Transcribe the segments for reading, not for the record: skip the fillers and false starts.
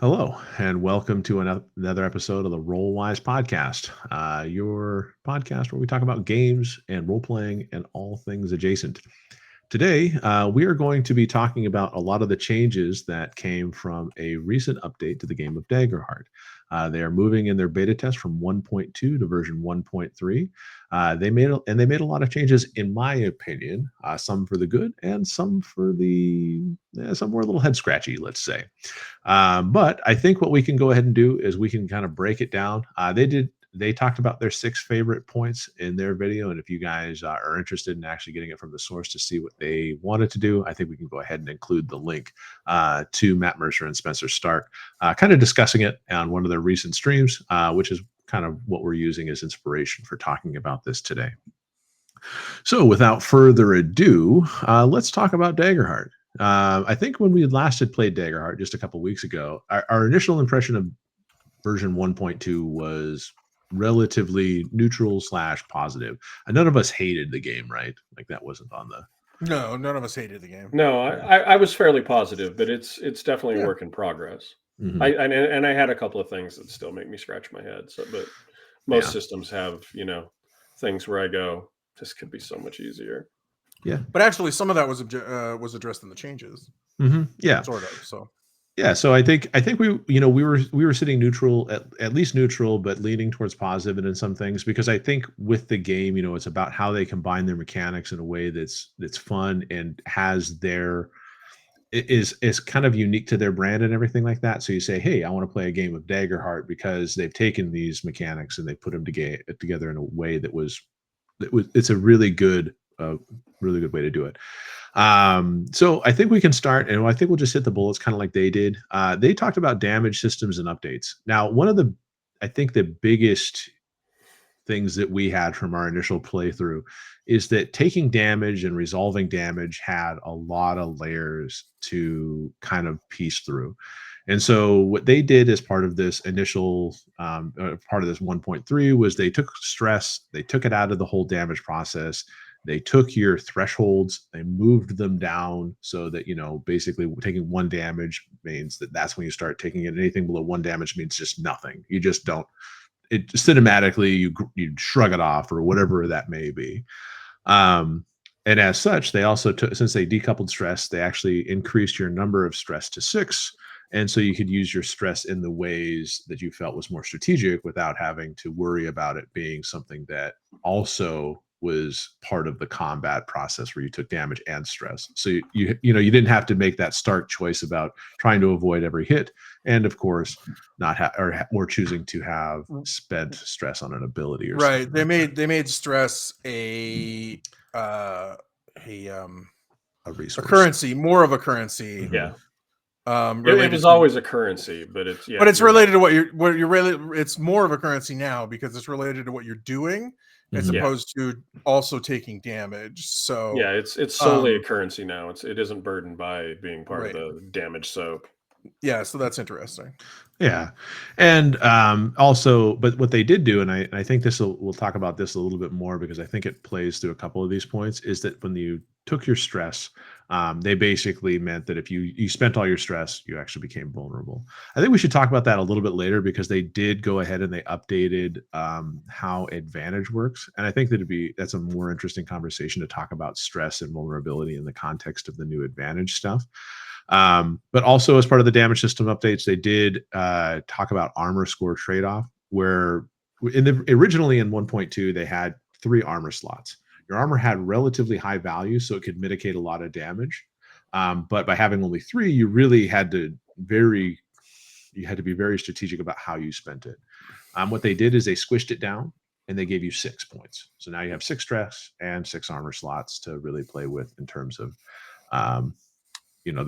Hello, and welcome to another episode of the Roll-Wise Podcast, your podcast where we talk about games and role playing and all things adjacent. Today, we are going to be talking about a lot of the changes that came from a recent update to the game of Daggerheart. They are moving in their beta test from 1.2 to version 1.3. They made a lot of changes, in my opinion, some for the good and some for some were a little head scratchy, let's say. But I think what we can go ahead and do is we can kind of break it down. They talked about their 6 favorite points in their video, and if you guys are interested in actually getting it from the source to see what they wanted to do, I think we can go ahead and include the link to Matt Mercer and Spencer Stark, kind of discussing it on one of their recent streams, which is kind of what we're using as inspiration for talking about this today. So, without further ado, let's talk about Daggerheart. I think when we last had played Daggerheart just a couple weeks ago, our initial impression of version 1.2 was relatively neutral slash positive. And none of us hated the game, right? Like that wasn't on the. No, none of us hated the game. No, I was fairly positive, but it's definitely a Yeah. work in progress. Mhm. I had a couple of things that still make me scratch my head. But most Yeah. systems have things where I go, this could be so much easier. Yeah. But actually, some of that was addressed in the changes, Yeah. sort of. So Yeah, so I think we were sitting neutral, at least neutral, but leaning towards positive and in some things, because I think with the game, it's about how they combine their mechanics in a way that's fun and has is kind of unique to their brand and everything like that. So you say, hey, I want to play a game of Daggerheart because they've taken these mechanics and they put them together in a way it's a really good way to do it. So I think we can start, and I think we'll just hit the bullets kind of like they did. They talked about damage systems and updates. Now, I think the biggest things that we had from our initial playthrough is that taking damage and resolving damage had a lot of layers to kind of piece through. And so what they did as part of this initial part of this 1.3 was they took stress, they took it out of the whole damage process. They took your thresholds, they moved them down so that, basically taking 1 damage means that's when you start taking it. Anything below 1 damage means just nothing. You just don't, it cinematically, you shrug it off or whatever that may be. And as such, they also took, since they decoupled stress, they actually increased your number of stress to 6. And so you could use your stress in the ways that you felt was more strategic without having to worry about it being something that also was part of the combat process where you took damage and stress. So you didn't have to make that stark choice about trying to avoid every hit, and of course not or choosing to have spent stress on an ability or right. something. They made stress a resource, a currency, more of a currency. Yeah. It was always a currency, but it's related to what you're really. It's more of a currency now because it's related to what you're doing, as opposed to also taking damage. So yeah, it's solely a currency now. It isn't burdened by being part of the damage soak. Yeah, so that's interesting. Yeah, and also, but what they did do, and I think we'll talk about this a little bit more because I think it plays through a couple of these points, is that when you took your stress, they basically meant that if you spent all your stress, you actually became vulnerable. I think we should talk about that a little bit later because they did go ahead and they updated how advantage works, and I think that's a more interesting conversation to talk about stress and vulnerability in the context of the new advantage stuff. But also as part of the damage system updates, they did talk about armor score trade-off, where originally in 1.2, they had 3 armor slots. Your armor had relatively high value, so it could mitigate a lot of damage. But by having only 3, you really had to be very strategic about how you spent it. What they did is they squished it down and they gave you 6 points. So now you have 6 stress and 6 armor slots to really play with in terms of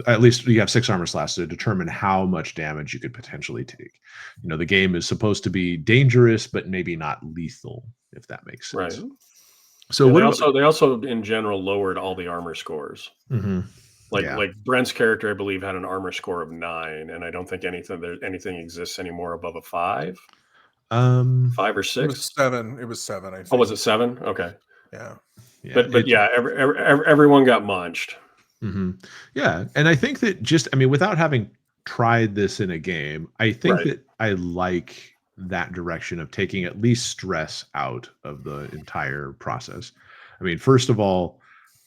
at least you have 6 armor slots to determine how much damage you could potentially take. The game is supposed to be dangerous, but maybe not lethal, if that makes sense. Right. So they also in general lowered all the armor scores. Mm-hmm. Like Brent's character, I believe, had an armor score of 9, and I don't think anything exists anymore above a 5. 5 or 6. It was 7. It was 7. I think. Oh, was it 7? Okay. Yeah. But everyone got munched. Mm-hmm. Yeah, and I think that without having tried this in a game. I think Right. that I like that direction of taking at least stress out of the entire process. I mean, first of all,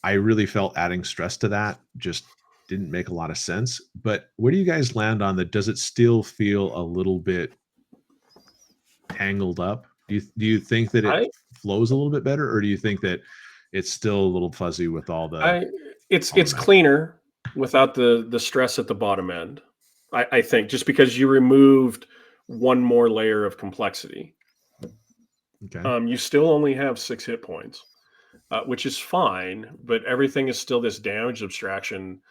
I really felt adding stress to that just didn't make a lot of sense. But where do you guys land on that? Does it still feel a little bit tangled up? Do you think that it I flows a little bit better, or do you think that it's still a little fuzzy with all the I it's all the it's mech? cleaner without the stress at the bottom end. I think just because you removed one more layer of complexity. Okay. You still only have 6 hit points, which is fine, but everything is still this damage abstraction.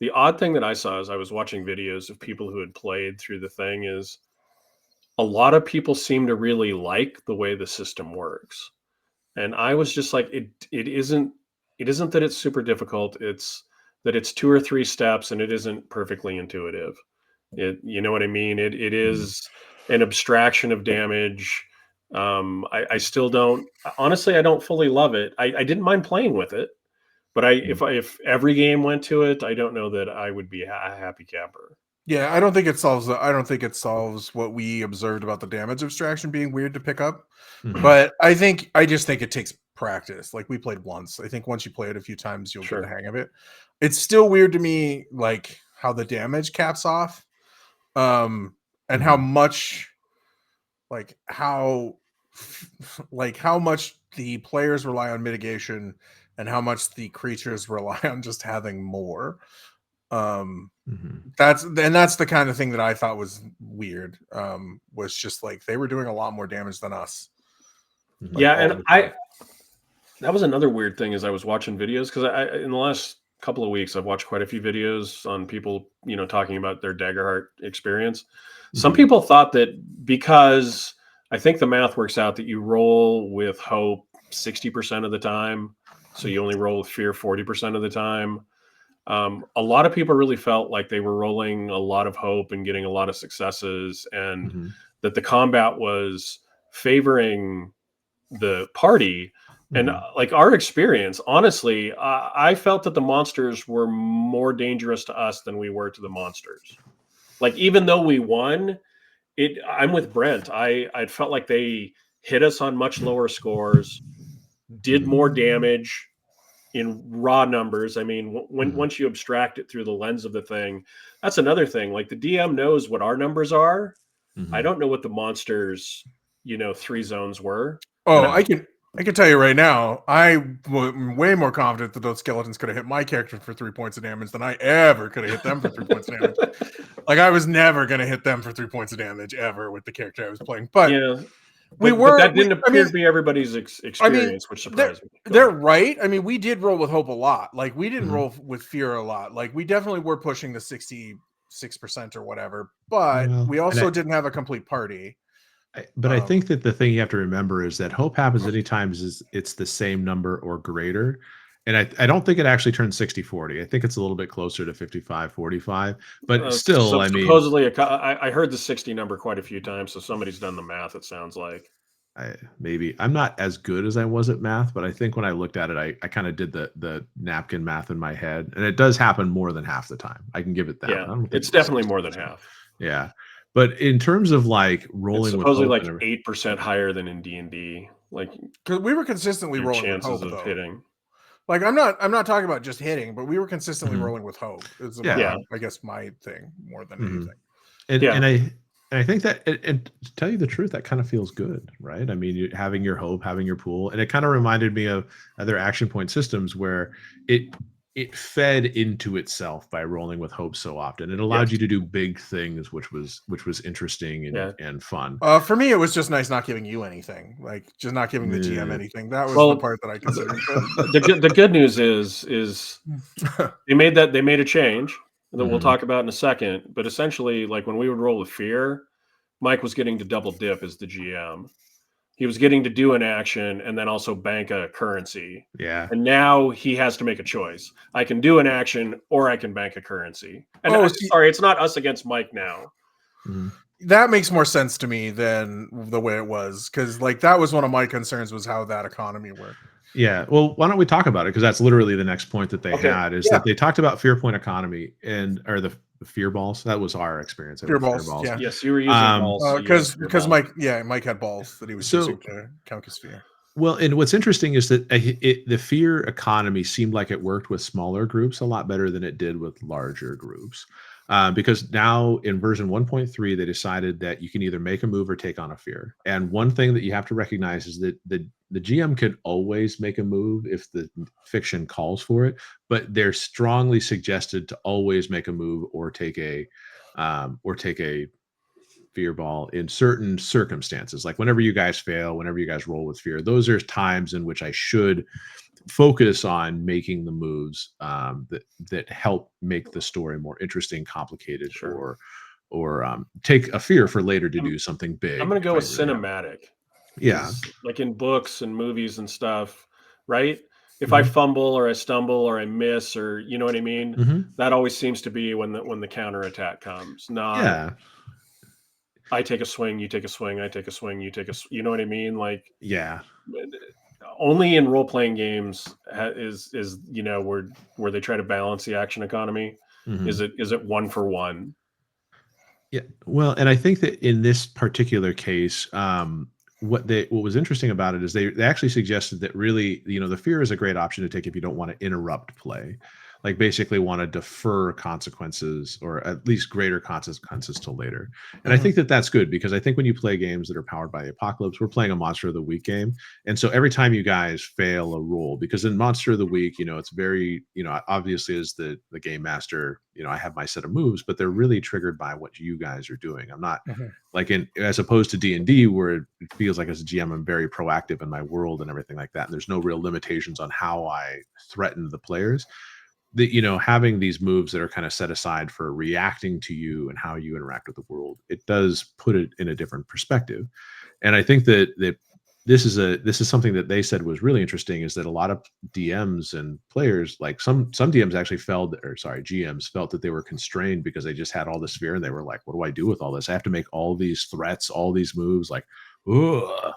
The odd thing that I saw as I was watching videos of people who had played through the thing is a lot of people seem to really like the way the system works. And I was just like, it isn't that it's super difficult. It's that it's 2 or 3 steps and it isn't perfectly intuitive. You know what I mean? It Mhm. is an abstraction of damage. I still don't honestly, I don't fully love it. I didn't mind playing with it, but Mhm. if every game went to it, I don't know that I would be a happy camper. Yeah, I don't think it solves. I don't think it solves what we observed about the damage abstraction being weird to pick up. Mhm. But I just think it takes practice. Like we played once. I think once you play it a few times, you'll get the Sure. hang of it. It's still weird to me, like how the damage caps off, and how Mhm. much, like how, like how much the players rely on mitigation, and how much the creatures rely on just having more. Um, Mhm. that's the kind of thing that I thought was weird. Was just like they were doing a lot more damage than us, Mhm. like Yeah, all and the time. I that was another weird thing as I was watching videos because I in the last couple of weeks I've watched quite a few videos on people talking about their Daggerheart experience. Some Mhm. people thought that because I think the math works out that you roll with hope 60% of the time, so you only roll with fear 40% of the time. A lot of people really felt like they were rolling a lot of hope and getting a lot of successes, and Mhm. that the combat was favoring the party. And Mhm. like our experience, honestly, I felt that the monsters were more dangerous to us than we were to the monsters. Like even though we won, I'm with Brent. I felt like they hit us on much lower scores, did Mhm. more damage in raw numbers. I mean, when Mhm. once you abstract it through the lens of the thing, that's another thing. Like the DM knows what our numbers are. I Mhm. don't know what the monsters, 3 zones were. And Oh, I, I can tell you right now, I'm way more confident that those skeletons could have hit my character for 3 points of damage than I ever could have hit them for 3 points of damage. Like I was never gonna hit them for 3 points of damage ever with the character I was playing. But yeah, we but were that we didn't appear to be everybody's I mean, experience, which they're surprised me. Go they're ahead. right. I mean, we did roll with hope a lot. Like we didn't Mhm. roll with fear a lot. Like we definitely were pushing the 66% or whatever, but Well, we and also didn't have a complete party. but I think that the thing you have to remember is that hope happens anytime it's the same number or greater. And I don't think it actually turns 60-40. I think it's a little bit closer to 55-45. But still, I mean, Supposedly, I heard the 60 number quite a few times, so somebody's done the math. It sounds like. I'm not as good as I was at math, but I think when I looked at it, I kind of did the napkin math in my head, and it does happen more than half the time. I can give it that Yeah, one. I don't think it's it was definitely more than 60%. half. Yeah, but in terms of like It's rolling with supposedly hope like and 8% higher than in D&D. Like Because we were consistently your rolling with chances hope of though. hitting. Like I'm not talking about just hitting, but we were consistently Mhm. rolling with hope. It's Yeah, Yeah, I guess my thing more than mhm. anything. and yeah, and I and I think that and to tell you the truth, that kind of feels good, right? I mean, having your hope, having your pool, and it kind of reminded me of other action point systems where it it fed into itself by rolling with hope so often. It allowed yes, you to do big things, which was interesting yeah. and fun. For me, it was just nice not giving you anything, like just not giving the GM Eh, anything. That was the Well, part that I considered good. the good news is they made a change that we'll mhm, talk about in a second. But essentially, like when we would roll with fear, Mike was getting to double dip as the GM. He was getting to do an action and then also bank a currency. yeah. And now he has to make a choice. I can do an action or I can bank a currency. And Oh, see, sorry, it's not us against Mike now. Mhm, that makes more sense to me than the way it was, because like that was one of my concerns was how that economy worked. Yeah. Well, why don't we talk about it? Because that's literally the next point that they Okay. had is Yeah. that they talked about fear point economy or the fear balls. That was our experience. It Fear was fear balls, balls. yeah. Yes, you were using balls. So you had Because fear balls. Mike had balls that he was So using to count his fear. well, and what's interesting is that the fear economy seemed like it worked with smaller groups a lot better than it did with larger groups. Because now in version 1.3, they decided that you can either make a move or take on a fear. And one thing that you have to recognize is that the GM can always make a move if the fiction calls for it, but they're strongly suggested to always make a move or take a fear ball in certain circumstances. Like whenever you guys fail, whenever you guys roll with fear, those are times in which I should focus on making the moves that help make the story more interesting, complicated, Sure. or take a fear for later to I'm, do something I'm big going to if go I with really have. cinematic. Yeah. Like in books and movies and stuff, right? If I Mhm. fumble or I stumble or I miss or you know what I mean, Mhm. that always seems to be when the counterattack comes. Not Yeah. I take a swing, you take a swing, I take a swing, you know what I mean? Like Yeah. only in role playing games is where they try to balance the action economy. Mhm. Is it one for one? Yeah. Well, and I think that in this particular case, what was interesting about it is they actually suggested that really, the fear is a great option to take if you don't want to interrupt play, like basically want to defer consequences or at least greater consequences till later. And I Mhm. think that that's good because I think when you play games that are powered by the apocalypse, we're playing a Monster of the Week game, and so every time you guys fail a roll, because in Monster of the Week, it's very, obviously as the game master, I have my set of moves, but they're really triggered by what you guys are doing. I'm not Mhm. like in as opposed to D&D where it feels like as a GM I'm very proactive in my world and everything like that. And there's no real limitations on how I threaten the players. That having these moves that are kind of set aside for reacting to you and how you interact with the world, it does put it in a different perspective. And I think that this is something that they said was really interesting is that a lot of DMs and players, like some DMs actually felt, or sorry, GMs felt that they were constrained because they just had all this fear and they were like, what do I do with all this? I have to make all these threats, all these moves, like, ugh.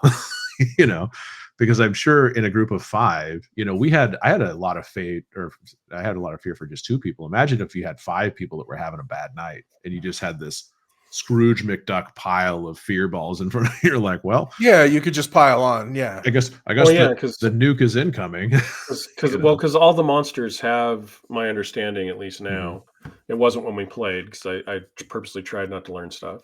you know, because I'm sure in a group of five, I had a lot of fate, or I had a lot of fear for just two people. Imagine if you had five people that were having a bad night and you just had this Scrooge McDuck pile of fear balls in front of you. You're like, well, Yeah, you could just pile on. Yeah. I Well, guess yeah, the nuke is incoming. you know. because all the monsters have my understanding at least Mhm. now. It wasn't when we played because I purposely tried not to learn stuff.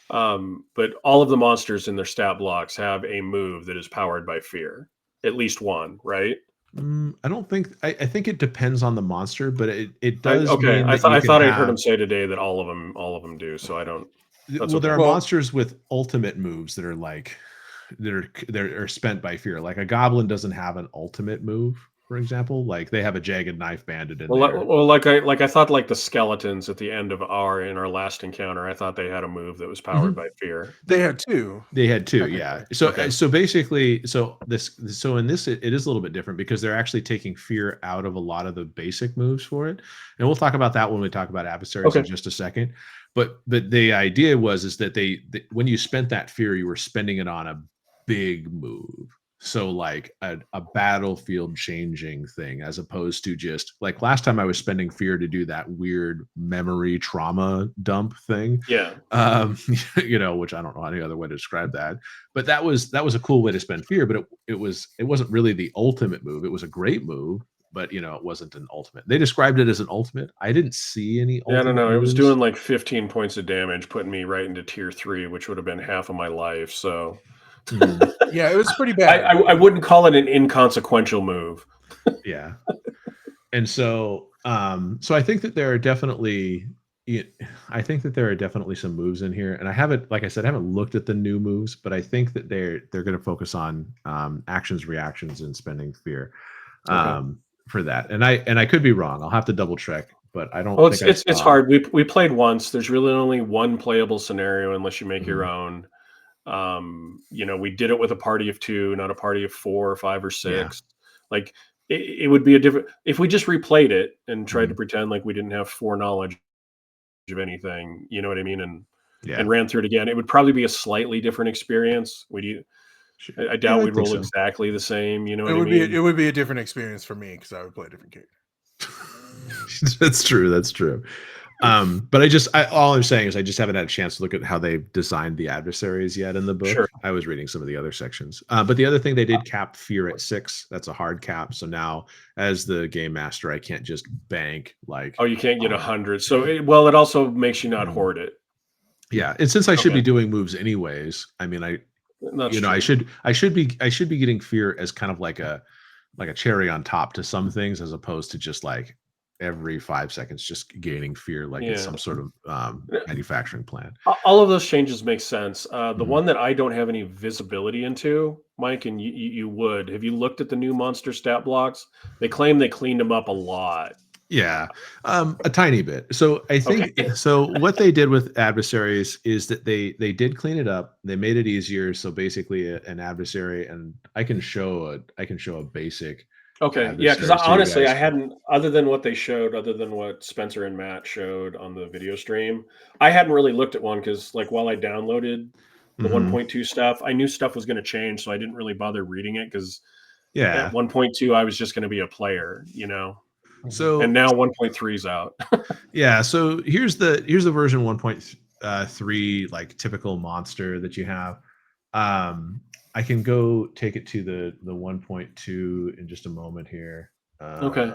But all of the monsters in their stat blocks have a move that is powered by fear, at least one, right? I don't think I think it depends on the monster, but it I does okay. mean that you I can thought I'd heard have him say today that all of them do. So I don't. That's well, there okay. are Well, monsters with ultimate moves that are like that are spent by fear. Like a goblin doesn't have an ultimate move, for example. Like they have a jagged knife banded in there. Like I thought, like the skeletons at the end of our last encounter, I thought they had a move that was powered Mhm. by fear. they had two, They had two, yeah. technically. So Okay. so basically, so in this it is a little bit different because they're actually taking fear out of a lot of the basic moves for it, and we'll talk about that when we talk about adversaries in Okay. just a second. But the idea is that when you spent that fear, you were spending it on a big move. So like a battlefield changing thing, as opposed to just like last time I was spending fear to do that weird memory trauma dump thing, Yeah. um which I don't know any other way to describe that, but that was a cool way to spend fear, but it wasn't really the ultimate move. It was a great move, but it wasn't an ultimate. They described it as an ultimate. I didn't see any Yeah, I don't ultimate know. It was doing moves. like 15 points of damage, putting me right into tier 3, which would have been half of my life. So Mhm. Yeah, it was pretty I, bad. I I wouldn't call it an inconsequential move. Yeah. And so I think that there are definitely y- I think that there are definitely some moves in here, and I haven't, like I said, I haven't looked at the new moves, but I think that they're going to focus on actions, reactions, and spending fear Okay. for that. And I could be wrong. I'll have to double check, but I don't Well, think I it's saw. hard. We played once. There's really only one playable scenario unless you make your Mhm. own. We did it with a party of 2, not a party of 4 or 5 or Yeah. 6. Like it would be a different if we just replayed it and tried to Mhm. pretend like we didn't have foreknowledge of anything, you know what I mean? And Yeah. ran through it again, it would probably be a slightly different experience. I Yeah, doubt I we'd think roll so. exactly the same. You know It what I would mean? be a different experience for me because I would play a different character. That's true. That's true. But all I'm saying is I just haven't had a chance to look at how they've designed the adversaries yet in the book. Sure. I was reading some of the other sections. But the other thing, they did cap fear at 6. That's a hard cap. So now, as the game master, I can't just bank like. Oh, you can't get um, 100. So, it also makes you not Mhm. hoard it. Yeah, and since I should Okay. be doing moves anyways, I mean, That's I true. should be getting fear as kind of like a cherry on top to some things, as opposed to just like every 5 seconds just gaining fear like it's Yeah. some sort of manufacturing plan. All of those changes make sense. The Mhm. one that I don't have any visibility into, Mike, and you would. Have you looked at the new monster stat blocks? They claim they cleaned them up a lot. Yeah, a tiny bit. So I Okay. think what they did with adversaries is that they did clean it up. They made it easier. So basically, an adversary, and I can show a basic Okay. Yeah, because adversary so you honestly, guys I can. hadn't, other than what they showed, other than what Spencer and Matt showed on the video stream, I hadn't really looked at one because, like, while I downloaded the Mhm. 1.2 stuff, I knew stuff was going to change. So I didn't really bother reading it because at Yeah. 1.2, I was just going to be a player, and So now 1.3 is out. yeah. So here's the version 1.3 like typical monster that you have. I can go take it to the 1.2 in just a moment here. Okay.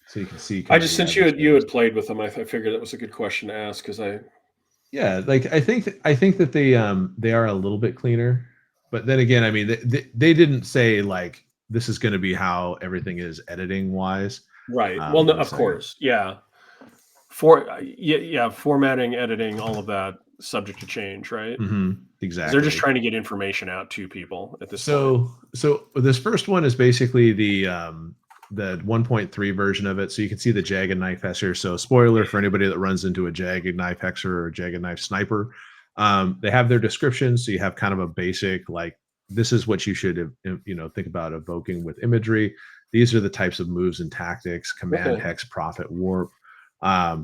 So you can see I kind of just the since you adversaries. had played with them, I figured that was a good question to ask because Yeah, like I think that they are a little bit cleaner, but then again, I mean they didn't say like this is going to be how everything is editing wise. right. Well, no, They're of saying, course, yeah. Formatting, editing, all of that subject to change, right? Because they're just exactly. trying to get information out to people at this point. So this first one is basically the 1.3 version of it. So you can see the jagged knife hexer. So spoiler for anybody that runs into a jagged knife hexer or a jagged knife sniper. They have their description. So you have kind of a basic like this is what you should think about evoking with imagery. These are the types of moves and tactics: command, Okay. hex, profit, warp.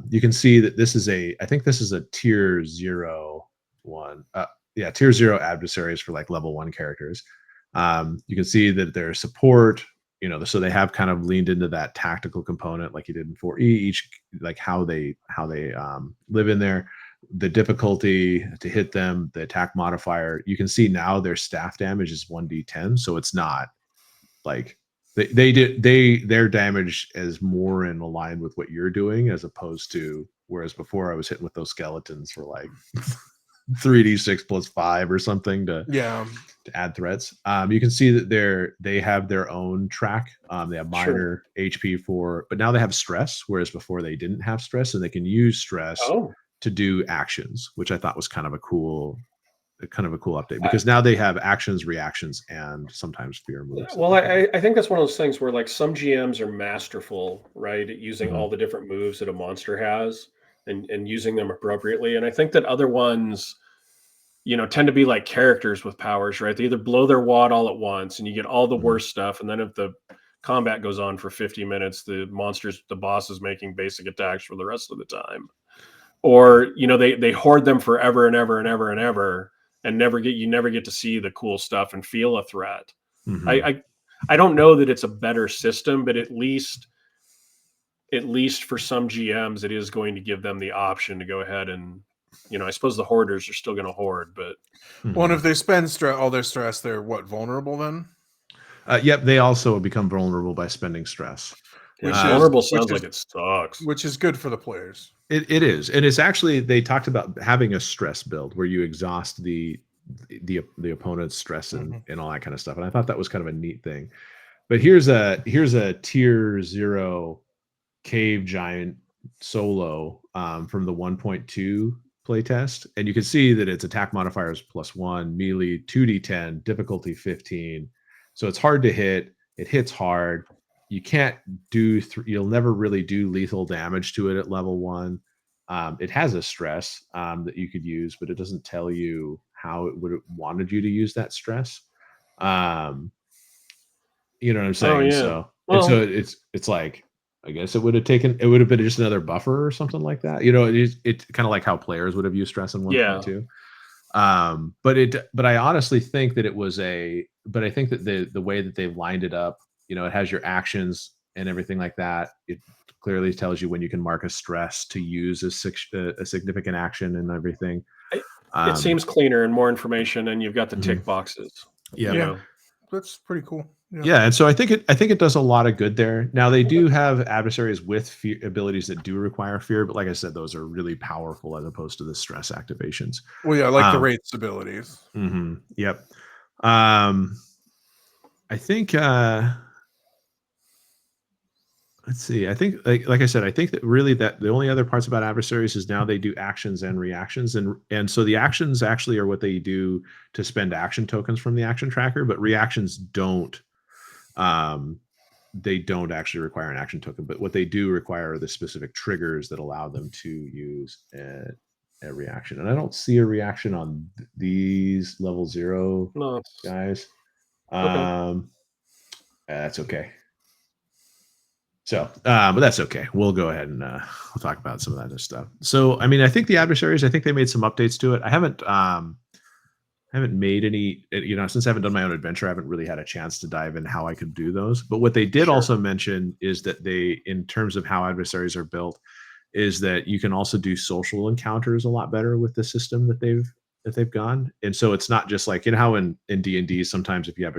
You can see that I think this is a tier 0 one. Yeah, tier 0 adversaries for like level 1 characters. You can see that their support, so they have kind of leaned into that tactical component like you did in 4E, each like how they live in there, the difficulty to hit them, the attack modifier. You can see now their staff damage is 1d10, so it's not like their damage is more in line with what you're doing, as opposed to whereas before I was hitting with those skeletons for like 3d6 plus 5 or something to Yeah. add threats. You can see that they have their own track. They have Sure. minor HP but now they have stress, whereas before they didn't have stress, and they can use stress Oh, to do actions, which I thought was kind of a cool update, I, because now they have actions, reactions, and sometimes fear moves that well, they can do. I think that's one of those things where like some GMs are masterful, right, at using Mhm. all the different moves that a monster has and using them appropriately. And I think that other ones, tend to be like characters with powers, right? They either blow their wad all at once and you get all the Mhm. worst stuff. And then if the combat goes on for 50 minutes, the boss is making basic attacks for the rest of the time. Or, they hoard them forever and ever and ever and ever and never get to see the cool stuff and feel a threat. I, Mhm. I, I don't know that it's a better system, but at least for some GMs, it is going to give them the option to go ahead and, I suppose the hoarders are still going to hoard, but Well, and if Mhm. they spend all their stress, they're what, vulnerable then? Yep, they also become vulnerable by spending stress. yeah, Which is Um, vulnerable which sounds is like it sucks. which is good for the players. it is, and it's actually they talked about having a stress build where you exhaust the opponent's stress and Mhm. and all that kind of stuff. And I thought that was kind of a neat thing. But here's a tier 0 cave giant solo from the 1.2 playtest, and you can see that its attack modifiers +1, melee 2d10, difficulty 15. So it's hard to hit. It hits hard. You can't you'll never really do lethal damage to it at level 1. It has a stress that you could use, but it doesn't tell you how it would have wanted you to use that stress. Um, you know what I'm Oh saying? yeah. So Well, it's like I guess it would have been just another buffer or something like that. It kind of like how players would have used stress in yeah. 1.2. But I honestly think that I think that the way that they've lined it up, it has your actions and everything like that. It clearly tells you when you can mark a stress to use a significant action and everything. It seems cleaner and more information, and you've got the tick boxes. Yeah. You know? That's pretty cool. Yeah, and so I think it does a lot of good there. Now they do have adversaries with fear abilities that do require fear, but like I said, those are really powerful as opposed to the stress activations. Well, yeah, like the rates abilities. Yep. I think let's see. I think like I said, I think that really that the only other parts about adversaries is now they do actions and reactions, and so the actions actually are what they do to spend action tokens from the action tracker, but reactions don't. They don't actually require an action token, but what they do require are the specific triggers that allow them to use a reaction. And I don't see a reaction on these level 0 guys. That's okay. So, but that's okay. We'll go ahead and we'll talk about some of that other stuff. So, I mean, I think the adversaries, I think they made some updates to it. I haven't made any, since I haven't done my own adventure, I haven't really had a chance to dive in how I could do those. But what they did also mention is that in terms of how adversaries are built, is that you can also do social encounters a lot better with the system that they've gone. And so it's not just like, how in D&D, sometimes if you have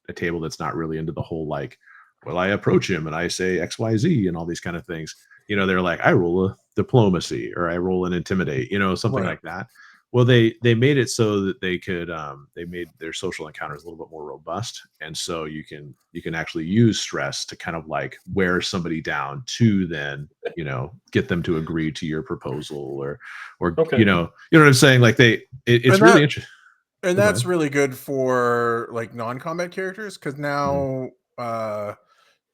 a table that's not really into the whole, like, well, I approach him and I say XYZ and all these kind of things, they're like, I roll a diplomacy or I roll an intimidate, something like that. Well, they made it so that they could they made their social encounters a little bit more robust, and so you can actually use stress to kind of like wear somebody down to then get them to agree to your proposal or you know what I'm saying, like it's really interesting. And that's really good for like non-combat characters, because now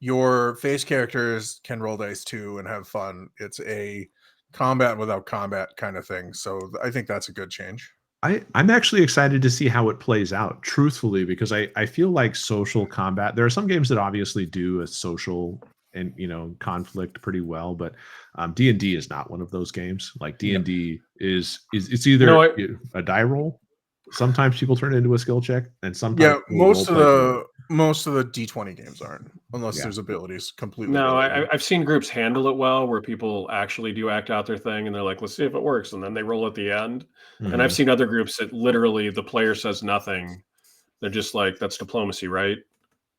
your face characters can roll dice too and have fun. It's a combat without combat kind of thing. So I think that's a good change. I'm actually excited to see how it plays out, truthfully, because I feel like social combat, there are some games that obviously do a social and conflict pretty well, but D&D is not one of those games. Like D&D is it's either a die roll. Sometimes people turn it into a skill check, and sometimes most of the D20 games aren't, unless there's abilities completely. No, I've seen groups handle it well, where people actually do act out their thing, and they're like, "Let's see if it works," and then they roll at the end. And I've seen other groups that literally the player says nothing; they're just like, "That's diplomacy, right?"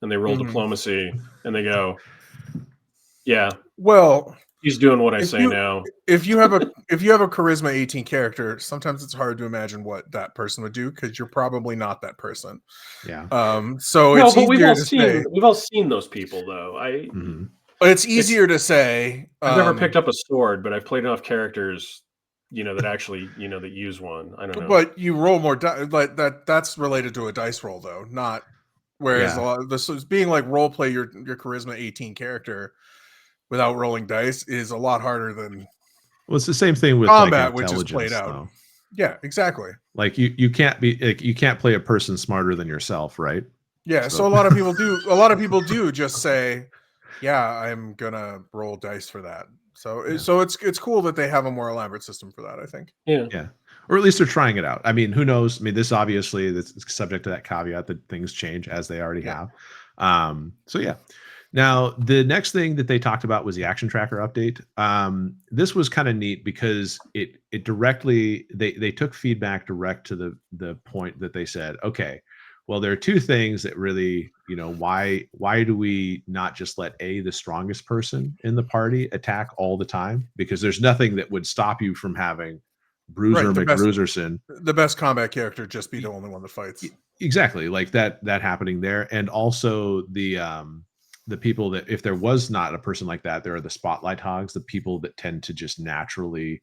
And they roll diplomacy, and they go, "Yeah, well, he's doing what I say now." If you have a charisma 18 character, sometimes it's hard to imagine what that person would do, because you're probably not that person. Yeah. So it's easier to say. We've all seen those people, though. But it's easier to say. I've never picked up a sword, but I've played enough characters, that actually, that use one. I don't know. But you roll more like that. That's related to a dice roll, though, not. Whereas a lot of this is being like role play your charisma 18 character without rolling dice is a lot harder than. Well, it's the same thing with combat, like, which is played out. Though. Yeah, exactly. Like you can't be like, you can't play a person smarter than yourself, right? Yeah, so a lot of people do. A lot of people do just say, "Yeah, I'm gonna roll dice for that." So it's cool that they have a more elaborate system for that, I think. Yeah. Or at least they're trying it out. I mean, who knows? I mean, this obviously is subject to that caveat that things change as they already have. So yeah. Now, the next thing that they talked about was the action tracker update. This was kind of neat because it directly they took feedback direct to the point that they said, okay, well, there are two things that really, why do we not just let the strongest person in the party attack all the time? Because there's nothing that would stop you from having Bruiser McBruiserson, the best combat character, just be the only one that fights. Exactly, like that happening there, and also the people that, if there was not a person like that, there are the spotlight hogs, the people that tend to just naturally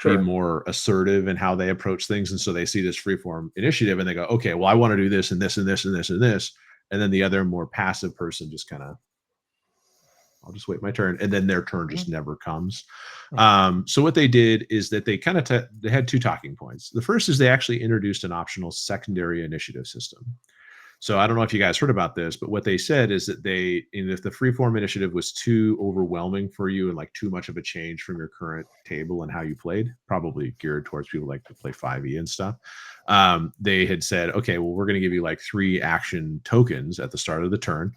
be more assertive in how they approach things, and so they see this freeform initiative and they go, okay, well, I want to do this and this and this and this and this, and then the other more passive person just kind of, I'll just wait my turn, and then their turn just never comes. So what they did is that they kind of they had two talking points. The first is they actually introduced an optional secondary initiative system. So I don't know if you guys heard about this, but what they said is that if the freeform initiative was too overwhelming for you and like too much of a change from your current table and how you played, probably geared towards people like to play 5e and stuff, they had said, okay, well, we're going to give you like 3 action tokens at the start of the turn.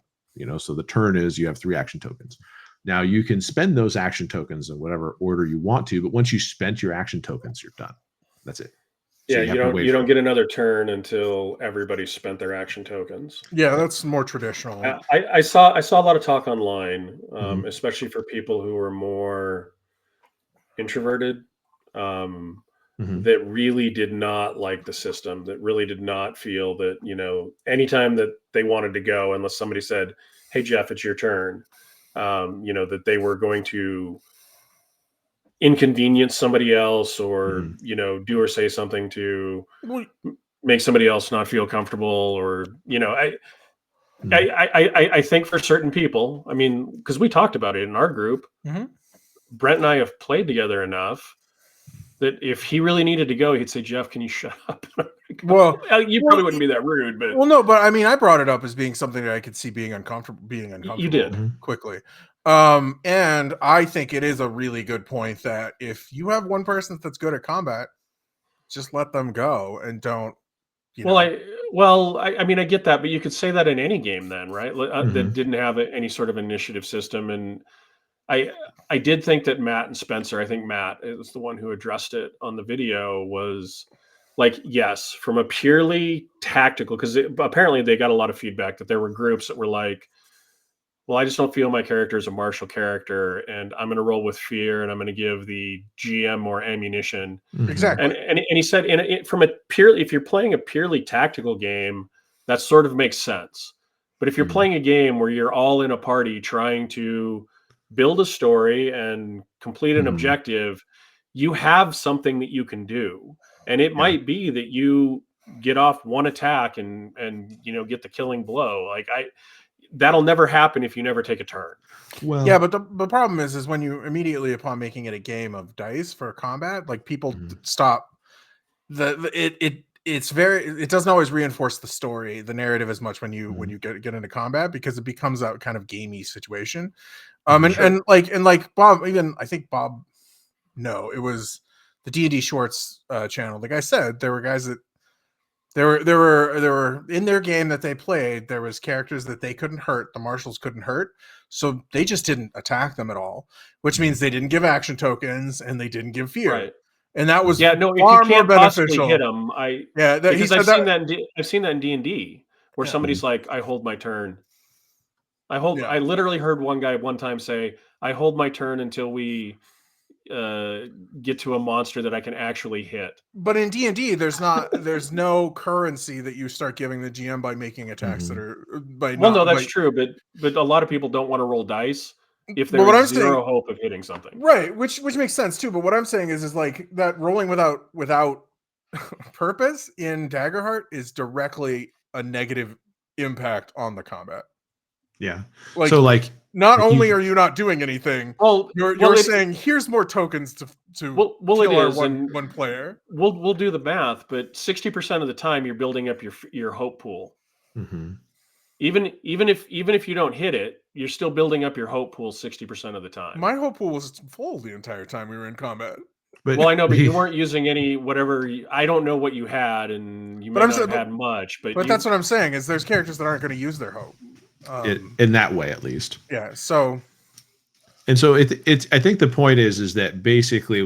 So the turn is you have 3 action tokens. Now you can spend those action tokens in whatever order you want to, but once you spent your action tokens, you're done. That's it. So you don't get another turn until everybody's spent their action tokens. Yeah, that's more traditional. I saw a lot of talk online, especially for people who are more introverted, that really did not like the system, that really did not feel that, anytime that they wanted to go, unless somebody said, hey, Jeff, it's your turn, that they were going to inconvenience somebody else or, do or say something to make somebody else not feel comfortable or, I think for certain people, I mean, because we talked about it in our group, Brent and I have played together enough that if he really needed to go, he'd say, Jeff, can you shut up? Well, you probably wouldn't be that rude, but no, but I mean, I brought it up as being something that I could see being uncomfortable. You did quickly. And I think it is a really good point that if you have one person that's good at combat, just let them go and don't. I mean, I get that, but you could say that in any game then, right? That didn't have any sort of initiative system. And I did think that Matt and Spencer, I think Matt is the one who addressed it on the video, was like, yes, from a purely tactical, because apparently they got a lot of feedback that there were groups that were like, well, I just don't feel my character is a martial character, and I'm going to roll with fear, and I'm going to give the GM more ammunition. Exactly. And he said, if you're playing a purely tactical game, that sort of makes sense. But if you're playing a game where you're all in a party trying to build a story and complete an objective, you have something that you can do, and it might be that you get off one attack and get the killing blow. Like that'll never happen if you never take a turn. Well, yeah, but the problem is when you immediately upon making it a game of dice for combat, like people stop it doesn't always reinforce the story, the narrative as much when you get into combat, because it becomes a kind of gamey situation. And like Bob, even I think Bob, no, it was the D&D Shorts channel. Like I said, there were guys that there were in their game that they played, there was characters that they couldn't hurt, the marshals couldn't hurt, so they just didn't attack them at all, which means they didn't give action tokens and they didn't give fear. Right. And that was far if you more can't beneficial. Hit them. Because I've seen that in D&D where somebody's like, I hold my turn. I literally heard one guy one time say, I hold my turn until we get to a monster that I can actually hit. But in D&D, there's no currency that you start giving the GM by making attacks that are that's true, but a lot of people don't want to roll dice if there's zero hope of hitting something. Right, which makes sense too. But what I'm saying is like that rolling without purpose in Daggerheart is directly a negative impact on the combat. Yeah. Not only are you not doing anything, you're saying here's more tokens to kill our one player. We'll do the math, but 60% of the time you're building up your hope pool. Even if you don't hit it, you're still building up your hope pool 60% of the time. My hope pool was full the entire time we were in combat. I know, but you weren't using any whatever. I don't know what you had, and you may not have had much. But that's what I'm saying is there's characters that aren't going to use their hope. In that way, at least. Yeah. So it's. I think the point is that basically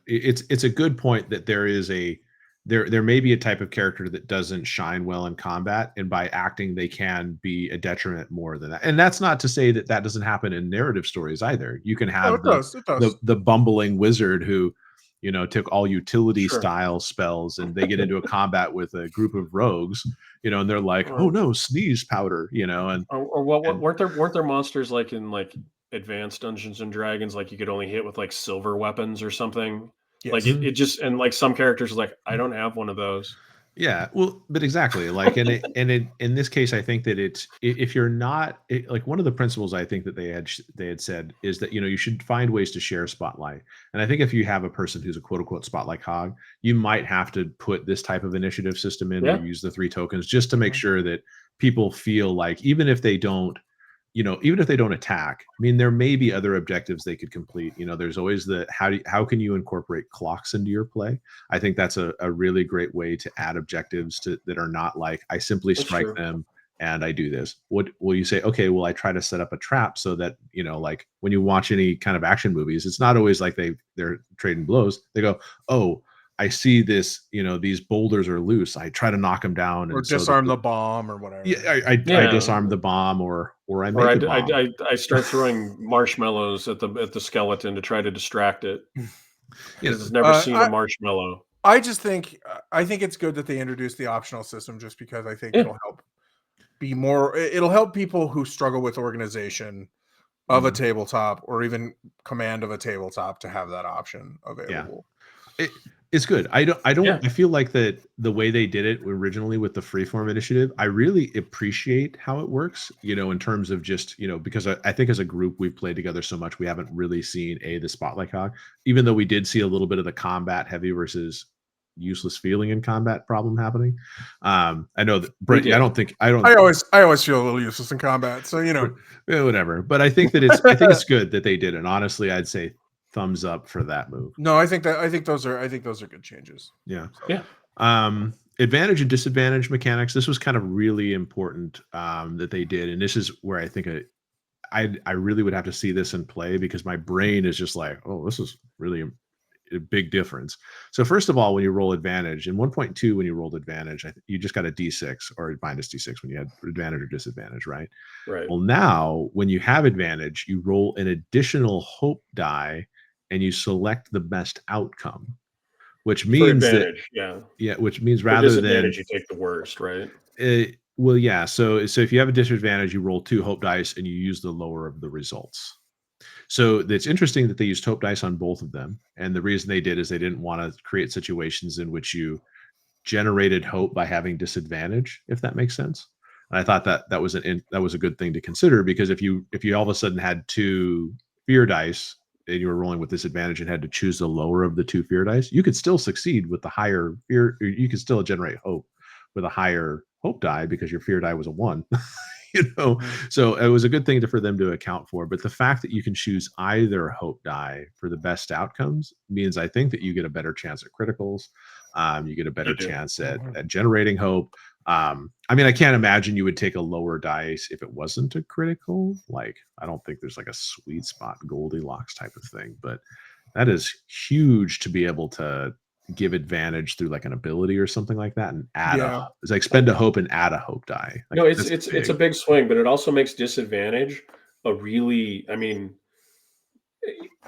it's a good point that there may be a type of character that doesn't shine well in combat, and by acting they can be a detriment more than that. And that's not to say that doesn't happen in narrative stories either. You can have the bumbling wizard who took all utility style spells, and they get into a combat with a group of rogues, and they're like, oh no, sneeze powder, and weren't there monsters like in like advanced Dungeons and Dragons, like you could only hit with like silver weapons or something? Yes. Like it just, and like some characters are like, I don't have one of those. Yeah, well, but exactly, like, in this case, I think that if you're not like, one of the principles I think that they had said is that you should find ways to share spotlight. And I think if you have a person who's a quote unquote spotlight hog, you might have to put this type of initiative system in or use the 3 tokens just to make sure that people feel like even if they don't, even if they don't attack, I mean, there may be other objectives they could complete. There's always the how can you incorporate clocks into your play? I think that's a really great way to add objectives that are not like I simply That's strike true. them and I do this. What will you say? Okay, well, I try to set up a trap so that like when you watch any kind of action movies, it's not always like they're trading blows. They go, oh, I see this, these boulders are loose. I try to knock them down, Or and so disarm the bomb or whatever. yeah, I Yeah. disarm the bomb, or I Or make a bomb. I start throwing marshmallows at the skeleton to try to distract it. Because it's never seen a marshmallow. I just think I think it's good that they introduced the optional system, just because I think it'll help be more. It'll help people who struggle with organization of a tabletop or even command of a tabletop to have that option available. It's good. I feel like that the way they did it originally with the freeform initiative, I really appreciate how it works, in terms of just, because I think as a group we've played together so much, we haven't really seen the spotlight hog, even though we did see a little bit of the combat heavy versus useless feeling in combat problem happening. I know that Brent, I always feel a little useless in combat. So, whatever. But I think it's good that they did it. And honestly, I'd say thumbs up for that move. No, I think those are good changes. Yeah. So. Yeah. Advantage and disadvantage mechanics. This was kind of really important that they did, and this is where I think I really would have to see this in play, because my brain is just like, oh, this is really a big difference. So first of all, when you roll advantage in 1.2, when you rolled advantage, you just got a D6 or minus D6 when you had advantage or disadvantage, right? Right. Well, now when you have advantage, you roll an additional hope die and you select the best outcome, which means which means rather than you take the worst, right? Well, yeah. So if you have a disadvantage, you roll 2 hope dice and you use the lower of the results. So it's interesting that they used hope dice on both of them, and the reason they did is they didn't want to create situations in which you generated hope by having disadvantage, if that makes sense. And I thought that was a good thing to consider, because if you all of a sudden had 2 fear dice and you were rolling with disadvantage and had to choose the lower of the 2 fear dice, you could still succeed with the higher fear. You could still generate hope with a higher hope die because your fear die was a 1. So it was a good thing for them to account for. But the fact that you can choose either hope die for the best outcomes means I think that you get a better chance at criticals. You get a better chance at generating hope. I mean, I can't imagine you would take a lower dice if it wasn't a critical. Like, I don't think there's like a sweet spot Goldilocks type of thing, but that is huge to be able to give advantage through like an ability or something like that, and add it's like spend a hope and add a hope die. Like, no, it's a big swing, but it also makes disadvantage a really, I mean,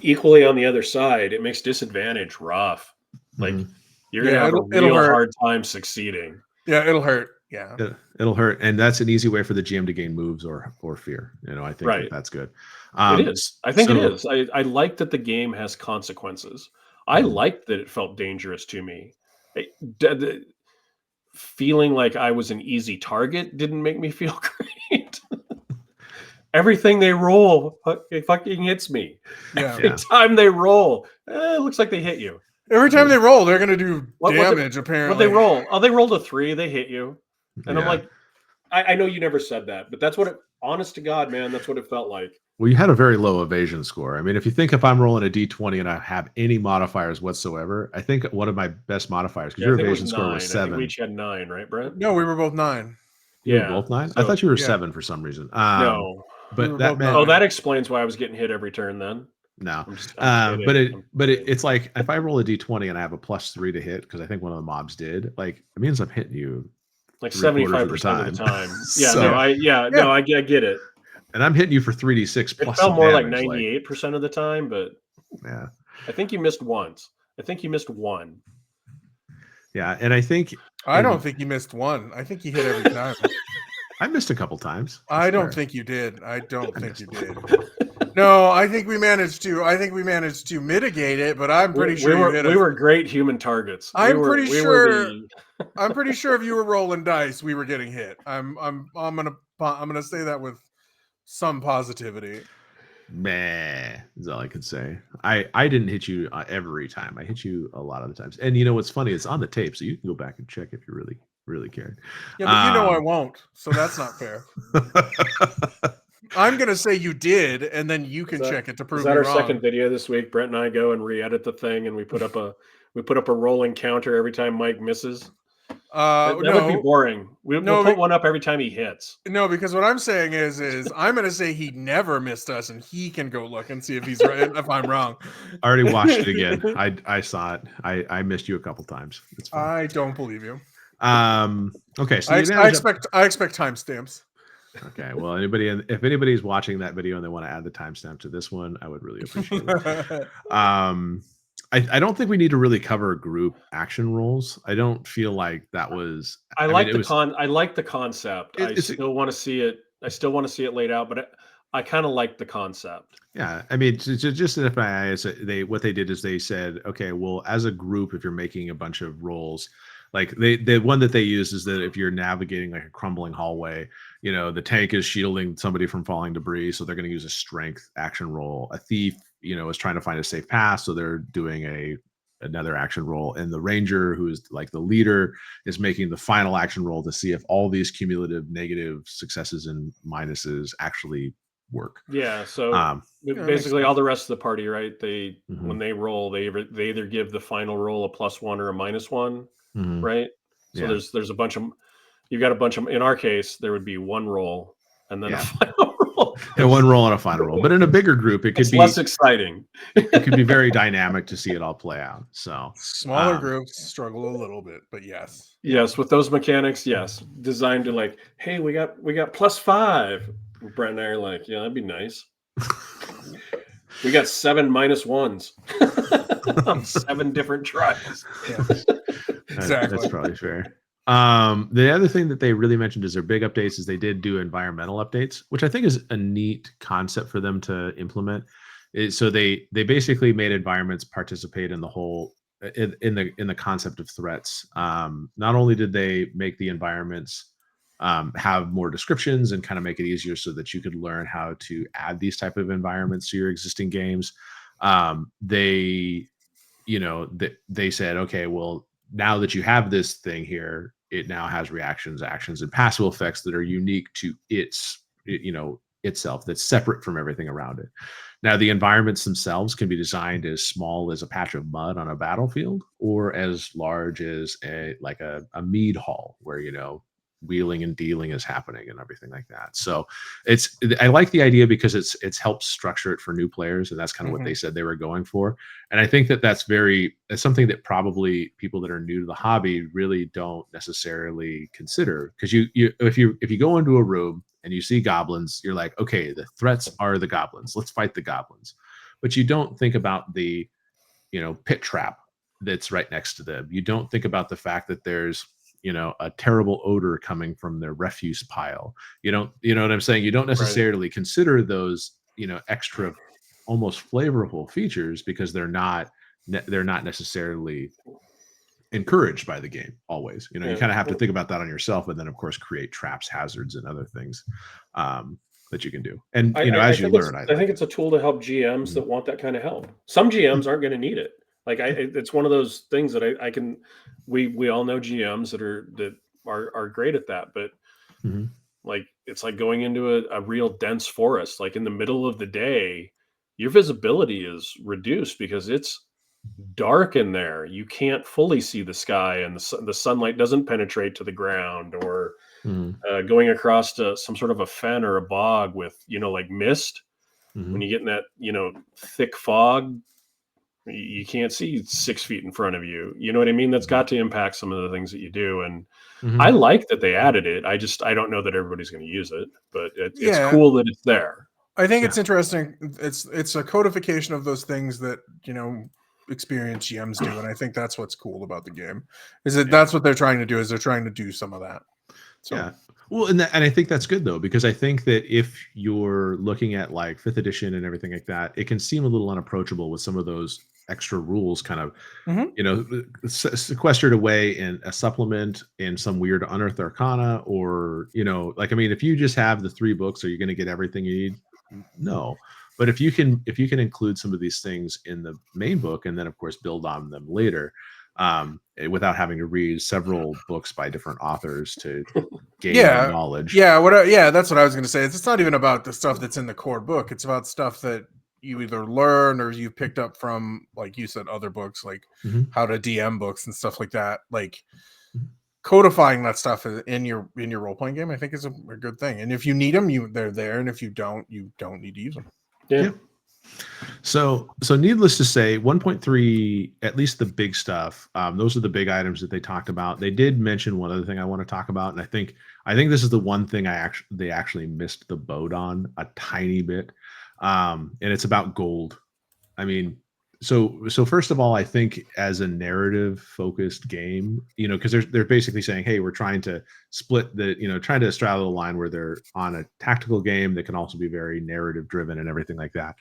equally on the other side, it makes disadvantage rough. Like you're gonna have a real hard time succeeding. Yeah, it'll hurt. Yeah, it'll hurt, and that's an easy way for the GM to gain moves or fear. I think that's good. It is. I think it is. I like that the game has consequences. I liked that it felt dangerous to me. Feeling like I was an easy target didn't make me feel great. Everything they roll, it fucking hits me. Yeah. Every time they roll, it looks like they hit you. Every time they roll, they're going to do damage, apparently. What they roll? Oh, they rolled a 3, they hit you. And I'm like, I know you never said that, but that's what it, honest to God, man, that's what it felt like. Well, you had a very low evasion score. I mean, if you think if I'm rolling a D20 and I have any modifiers whatsoever, I think one of my best modifiers, because your evasion score was 7. I think we each had 9, right, Brent? No, we were both 9. You were both 9? So, I thought you were 7 for some reason. No. But that meant... Oh, that explains why I was getting hit every turn then. No. But it's like if I roll a D20 and I have a +3 to hit, because I think one of the mobs did, like it means I'm hitting you like 75% of the time. Yeah, so, I get it. And I'm hitting you for 3d6 plus. It felt more like 98% of the time, but yeah, I think you missed once. I think you missed 1. Yeah, and I don't think you missed 1. I think you hit every time. I missed a couple times. I don't think you did. I don't think you did. No, I think we managed to mitigate it, but I'm pretty sure we were great human targets. I'm pretty sure if you were rolling dice, we were getting hit. I'm gonna say that with some positivity. Meh, is all I could say. I didn't hit you every time. I hit you a lot of the times. And you know what's funny? It's on the tape, so you can go back and check if you really really cared. Yeah, but you know I won't, so that's not fair. I'm gonna say you did, and then you can check it to prove Is that me our wrong. second video this week? Brent and I go and re-edit the thing, and we put up a rolling counter every time Mike misses. That would be No, boring. We'll put one up every time he hits. no, because what I'm saying is I'm gonna say he never missed us, and he can go look and see if he's right, if I'm wrong. I already watched it again. I saw it. I missed you a couple times. It's fine. I don't believe you. Okay, so I expect timestamps. Okay, well, if anybody's watching that video and they want to add the timestamp to this one, I would really appreciate it. I don't think we need to really cover group action roles. I don't feel like that was. I like the concept. I still want to see it. I still want to see it laid out, but I kind of like the concept. Yeah, I mean, just an FYI, what they did is they said, okay, well, as a group, if you're making a bunch of roles, like the one that they use is that if you're navigating like a crumbling hallway, the tank is shielding somebody from falling debris, so they're going to use a strength action roll. A thief, is trying to find a safe path, so they're doing another action roll. And the ranger, who is like the leader, is making the final action roll to see if all these cumulative negative successes and minuses actually work. Yeah, so basically all the rest of the party, right? They when they roll, they either give the final roll a +1 or a -1, right? So there's a bunch of, you've got a bunch of, in our case, there would be one roll and then a final roll. And one roll and a final roll. But in a bigger group, it could be less exciting. It could be very dynamic to see it all play out. So smaller groups struggle a little bit, but yes. Yes, with those mechanics, yes. Designed to like, hey, we got +5. Brent and I are like, yeah, that'd be nice. We got 7 -1s on 7 different tries. Exactly. That's probably fair. The other thing that they really mentioned is their big updates is they did do environmental updates, which I think is a neat concept for them to implement. So they basically made environments participate in the whole in the concept of threats. Not only did they make the environments have more descriptions and kind of make it easier so that you could learn how to add these type of environments to your existing games. They said, okay, well, now that you have this thing here, it now has reactions, actions, and passive effects that are unique to itself, that's separate from everything around it. Now, the environments themselves can be designed as small as a patch of mud on a battlefield, or as large as a mead hall where wheeling and dealing is happening and everything like that. So I like the idea because it's helped structure it for new players, and that's kind of what they said they were going for. And I think that's something that probably people that are new to the hobby really don't necessarily consider, because if you go into a room and you see goblins, you're like, okay, the threats are the goblins, let's fight the goblins. But you don't think about the pit trap that's right next to them. You don't think about the fact that there's a terrible odor coming from their refuse pile. You know what I'm saying? You don't necessarily consider those, extra, almost flavorful features, because they're not necessarily encouraged by the game always. You kind of have to think about that on yourself, and then of course create traps, hazards, and other things that you can do. And as you learn, I think it's a tool to help GMs that want that kind of help. Some GMs aren't going to need it. Like it's one of those things that we all know GMs that are great at that, but like it's like going into a real dense forest. Like in the middle of the day, your visibility is reduced because it's dark in there. You can't fully see the sky, and the sunlight doesn't penetrate to the ground, or going across to some sort of a fen or a bog with like mist. When you get in that thick fog, you can't see 6 feet in front of you. You know what I mean? That's got to impact some of the things that you do. And I like that they added it. I don't know that everybody's going to use it, but it's cool that it's there. I think it's interesting. It's a codification of those things that, experienced GMs do. And I think that's what's cool about the game, is that that's what they're trying to do, is they're trying to do some of that. So. Yeah. Well, and I think that's good though, because I think that if you're looking at like 5th edition and everything like that, it can seem a little unapproachable with some of those extra rules kind of, sequestered away in a supplement in some weird unearthed arcana, or, if you just have the 3 books, are you going to get everything you need? No. But if you can include some of these things in the main book, and then of course build on them later, without having to read several books by different authors to gain Yeah, knowledge. yeah, that's what I was going to say. It's not even about the stuff that's in the core book. It's about stuff that you either learn or you picked up from, like you said, other books, like Mhm. how to DM books and stuff like that. Like codifying that stuff in your role playing game, I think is a good thing. And if you need them, they're there, and if you don't need to use them. Yeah. So needless to say, 1.3, at least the big stuff, those are the big items that they talked about. They did mention one other thing I want to talk about, and I think this is the one thing they actually missed the boat on a tiny bit, and it's about gold. I mean, so first of all, I think as a narrative focused game, because they're basically saying, hey, we're trying to split trying to straddle the line where they're on a tactical game that can also be very narrative driven and everything like that.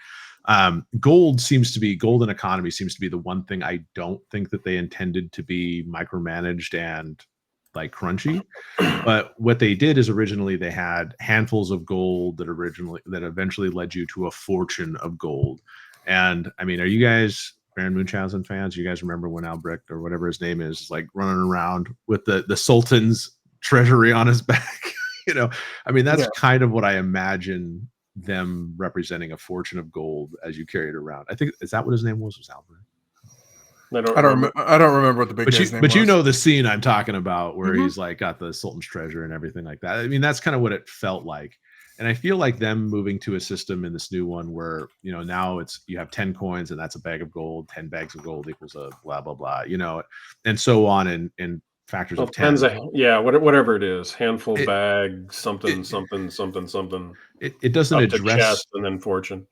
Gold and economy seems to be the one thing I don't think that they intended to be micromanaged and like crunchy. But what they did is originally they had handfuls of gold that eventually led you to a fortune of gold. And I mean, are you guys Baron Munchausen fans? You guys remember when Albrecht or whatever his name is like running around with the Sultan's treasury on his back? I mean, that's kind of what I imagine them representing, a fortune of gold as you carry it around. I think, is that what his name was Albrecht? I don't remember what the big guy's name was. But you know the scene I'm talking about where he's like got the Sultan's treasure and everything like that. I mean, that's kind of what it felt like. And I feel like them moving to a system in this new one where, now you have 10 coins and that's a bag of gold, 10 bags of gold equals a blah, blah, blah, and so on in factors of 10. Whatever it is, handful, bag, something. It doesn't up address to chest and then fortune.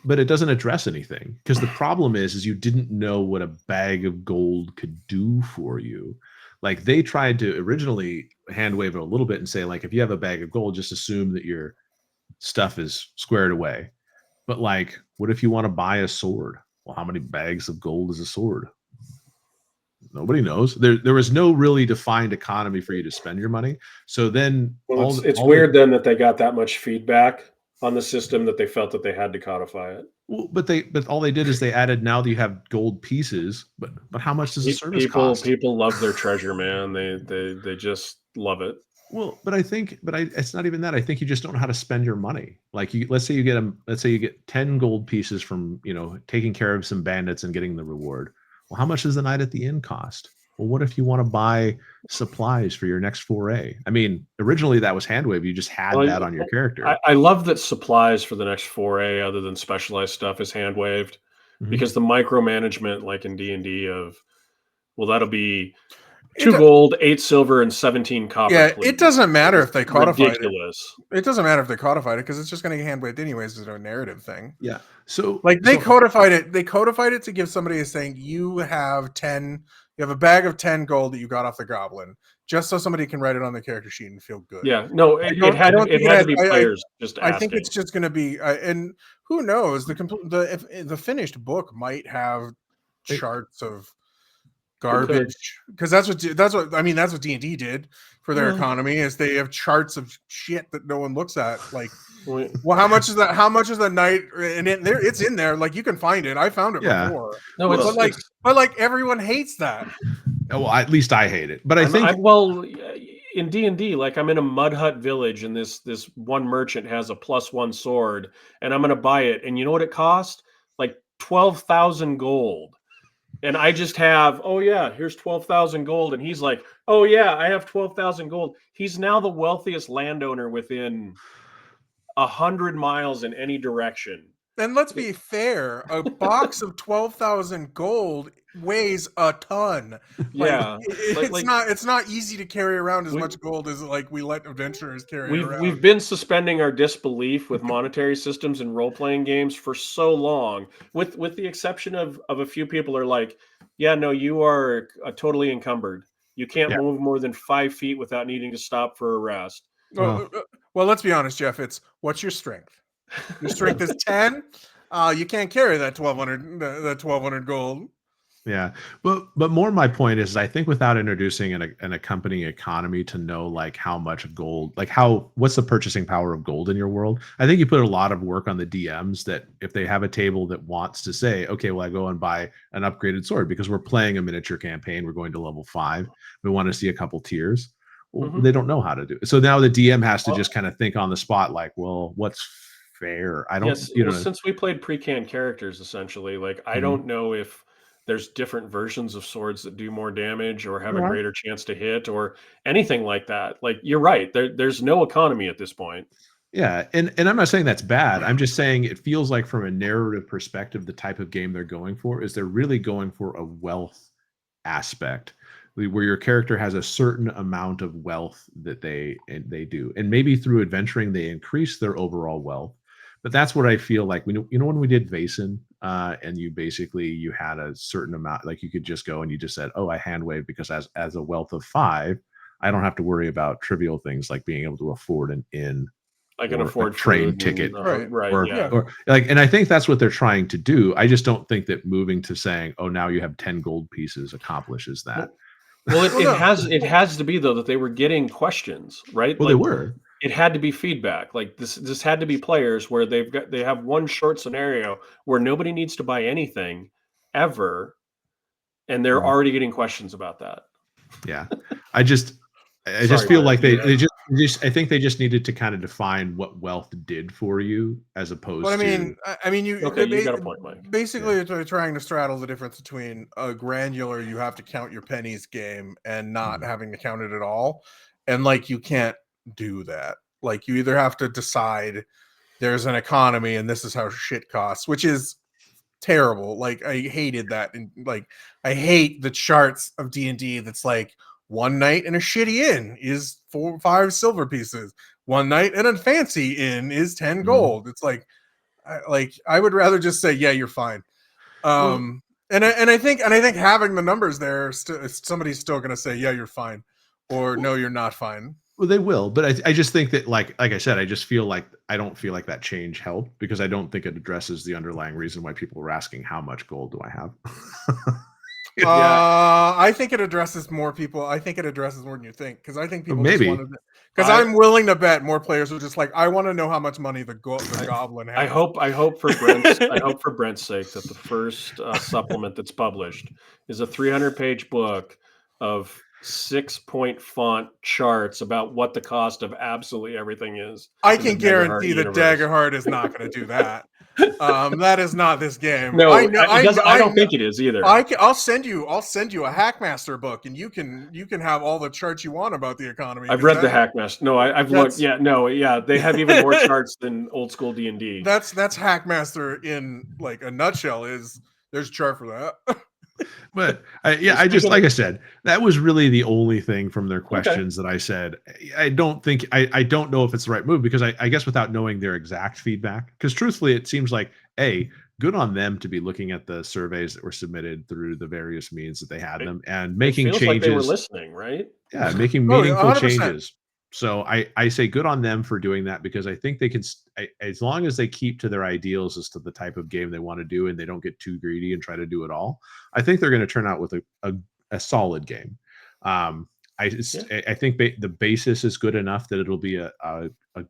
But it doesn't address anything, because the problem is you didn't know what a bag of gold could do for you. Like, they tried to originally hand wave it a little bit and say, like, if you have a bag of gold, just assume that your stuff is squared away. But like, what if you want to buy a sword? Well, how many bags of gold is a sword? Nobody knows. There was no really defined economy for you to spend your money. So then, it's weird then that they got that much feedback on the system that they felt that they had to codify it. Well, but all they did is they added, now that you have gold pieces, but how much does a service cost? People love their treasure, man. They just love it. Well, but it's not even that. I think you just don't know how to spend your money. Like, let's say you get 10 gold pieces from, taking care of some bandits and getting the reward. Well, how much does the night at the inn cost? Well, what if you want to buy supplies for your next foray? I mean, originally that was handwave. You just had that on your character. I love that supplies for the next foray, other than specialized stuff, is hand waved, because the micromanagement, like in D&D, that'll be 2 gold, 8 silver, and 17 copper. Yeah, it doesn't matter if they codified it. It doesn't matter if they codified it, because it's just going to get hand waved anyways as a narrative thing. Yeah. So they codified it. They codified it to give somebody a saying, you have a bag of 10 gold that you got off the goblin, just so somebody can write it on the character sheet and feel good. Yeah, no, it had to be players. I think it's just going to be, and who knows, the finished book might have charts of garbage, because that's what D&D did for their economy, is they have charts of shit that no one looks at. Like, well, how much is that night? And it's in there. Like, you can find it. I found it before. No, but everyone hates that. Well, at least I hate it. But I think in D&D, like, I'm in a mud hut village, and this one merchant has a +1 sword, and I'm going to buy it. And you know what it cost? Like 12,000 gold. And I just have, here's 12,000 gold. And he's like, oh yeah, I have 12,000 gold. He's now the wealthiest landowner within 100 miles in any direction. And let's be fair, a box of 12,000 gold weighs a ton. Yeah, it's not easy to carry around as much gold as we let adventurers carry around. We've been suspending our disbelief with monetary systems in role-playing games for so long, with the exception of a few people are like, yeah, no, you are totally encumbered. You can't move more than 5 feet without needing to stop for a rest. Well, let's be honest, Jeff. What's your strength? Your strength is 10. You can't carry that 1,200 gold. Yeah, but more my point is I think without introducing an accompanying economy to know like how much gold, like how what's the purchasing power of gold in your world, I think you put a lot of work on the DMs that if they have a table that wants to say, okay, well I go and buy an upgraded sword because we're playing a miniature campaign, we're going to level 5, we want to see a couple tiers. Well, Mhm. they don't know how to do it. So now the DM has to Well, just kind of think on the spot, like, well, what's fair? I don't, yes. you Well, know. since we played pre-canned characters, essentially, like I Mhm. don't know if there's different versions of swords that do more damage or have a There are. greater chance to hit or anything like that. Like you're right. There's no economy at this point. Yeah, and I'm not saying that's bad. I'm just saying it feels like from a narrative perspective, the type of game they're going for is they're really going for a wealth aspect, where your character has a certain amount of wealth that they do, and maybe through adventuring they increase their overall wealth. But that's what I feel like. When we did Vason, and you had a certain amount, like you could just go and you just said, "Oh, I hand wave because as a wealth of 5, I don't have to worry about trivial things like being able to afford an inn I can or a afford train food and ticket Right. right. or Yeah. Yeah. or like, and I think that's what they're trying to do. I just don't think that moving to saying, "Oh, now you have 10 gold pieces," accomplishes that. Well, well, Well, no. it has to be though that they were getting questions, right? Well, they Like were. it had to be feedback. Like this had to be players where they have one short scenario where nobody needs to buy anything ever, and they're Mhm. already getting questions about that. Yeah. I just I just Sorry, feel Brent. like they just I think they just needed to kind of define what wealth did for you as But I opposed mean, to I mean, Okay, you got a point, Mike. yeah. basically they're trying to straddle the difference between a granular, you have to count your pennies game, and not Mhm. having to count it at all. And like, you can't do that. Like, you either have to decide there's an economy and this is how shit costs, which is terrible. Like, I hated that, and like I hate the charts of D&D that's like one night in a shitty inn is 4 5 silver pieces. One night in a fancy inn is 10 Mhm. gold. It's like I would rather just say, yeah, you're fine. Well, And I think having the numbers there, somebody's still going to say, yeah, you're fine, or no, you're not fine. Well, they will, but I just think that, like I said, I just feel like I don't feel like that change helped because I don't think it addresses the underlying reason why people were asking how much gold do I have. yeah, I think it addresses more people. I think it addresses more than you think, because I think people just Maybe. wanted it. Because I I'm willing to bet more players are just like, I want to know how much money the I goblin has. I hope for Brent's sake that the first supplement that's published is a 300-page book of 6-point font charts about what the cost of absolutely everything is I in the can Daggerheart guarantee that universe. Daggerheart is not going to do that. That is not this game. I No, know. it does. I I don't know. think it is either. I'll send you. I'll send you a Hackmaster book, and you can have all the charts you want about the economy, I've because read the Hackmaster. No, I've looked. that's Yeah, no, yeah, they have even more charts than old school D and D. that's Hackmaster in like a nutshell. Is there's a chart for that? But Well, I just speaking of, like I said, that was really the only thing from their okay, questions that I said. I don't think I don't know if it's the right move because I guess without knowing their exact feedback, because truthfully, it seems like good on them to be looking at the surveys that were submitted through the various means that they had it, them and it making feels like they were changes. listening, right? Yeah, making Oh, yeah, meaningful 100%. changes. So I say good on them for doing that because I think they can, as long as they keep to their ideals as to the type of game they want to do and they don't get too greedy and try to do it all. I think they're going to turn out with a solid game. Um, Yeah. I think the basis is good enough that it'll be a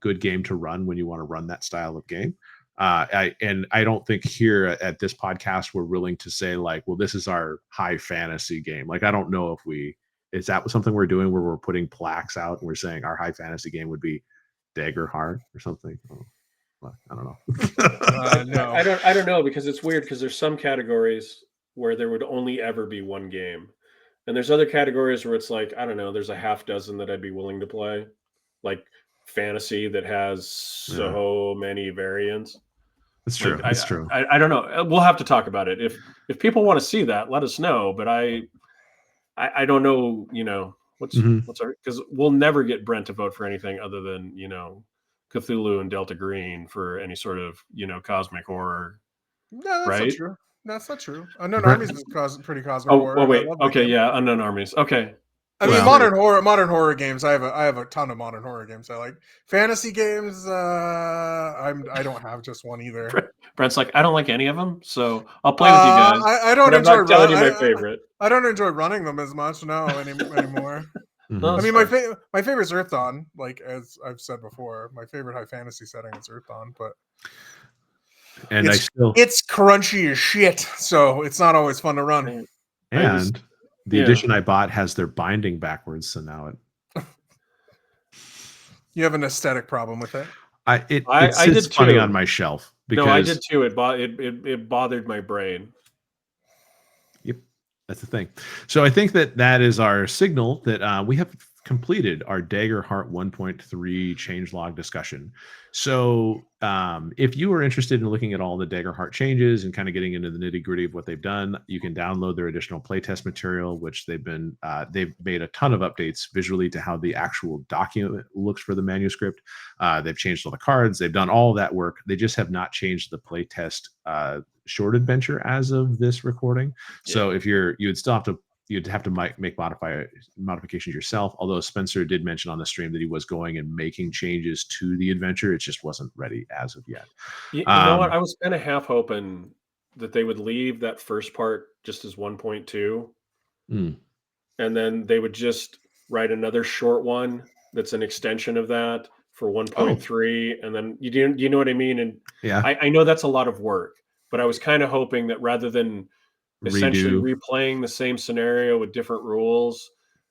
good game to run when you want to run that style of game. I don't think here at this podcast we're willing to say like, well, this is our high fantasy game. Like, I don't know if we is that something we're doing where we're putting plaques out and we're saying our high fantasy game would be Daggerheart or something? Oh, well, I don't know. No. I don't know because it's weird because there's some categories where there would only ever be one game, and there's other categories where it's like I don't know. There's a half dozen that I'd be willing to play, like fantasy that has Yeah, so many variants. it's Like true. It's true. I don't know. We'll have to talk about it if people want to see that. Let us know. But I don't know. You know Mhm. what's our because we'll never get Brent to vote for anything other than Cthulhu and Delta Green for any sort of cosmic horror, No, that's not right? true. That's not true. Unknown Brent, Armies is pretty cosmic Oh horror, and I wait. love that Okay, game. yeah, Unknown Armies. Okay. I mean, Well- modern horror games. I have a ton of modern horror games I like. Fantasy games, I don't have just one either. Brent's like, I don't like any of them, so I'll play with you guys. I don't but I'm enjoy not telling you my favorite. I don't enjoy running them as much anymore. Mhm. I mean, my favorite is Earth Dawn. Like as I've said before, my favorite high fantasy setting is Earth Dawn, but And it's crunchy as shit, so it's not always fun to run. And the edition I bought has their binding backwards, so now you have an aesthetic problem with it. It sits funny on my shelf. Because, no, I did too. It bothered my brain. Yep, that's the thing. So I think that is our signal that we have completed our Daggerheart 1.3 changelog discussion. So if you are interested in looking at all the Daggerheart changes and kind of getting into the nitty gritty of what they've done, you can download their additional playtest material, which they've made a ton of updates visually to how the actual document looks for the manuscript. They've changed all the cards. They've done all that work. They just have not changed the playtest short adventure as of this recording. So if you'd have to make modifications yourself. Although Spencer did mention on the stream that he was going and making changes to the adventure, it just wasn't ready as of yet. You know what? I was kind of half hoping that they would leave that first part just as 1.2, and then they would just write another short one that's an extension of that for 1.3, and then you know what I mean? And I know that's a lot of work, but I was kind of hoping that rather than essentially replaying the same scenario with different rules,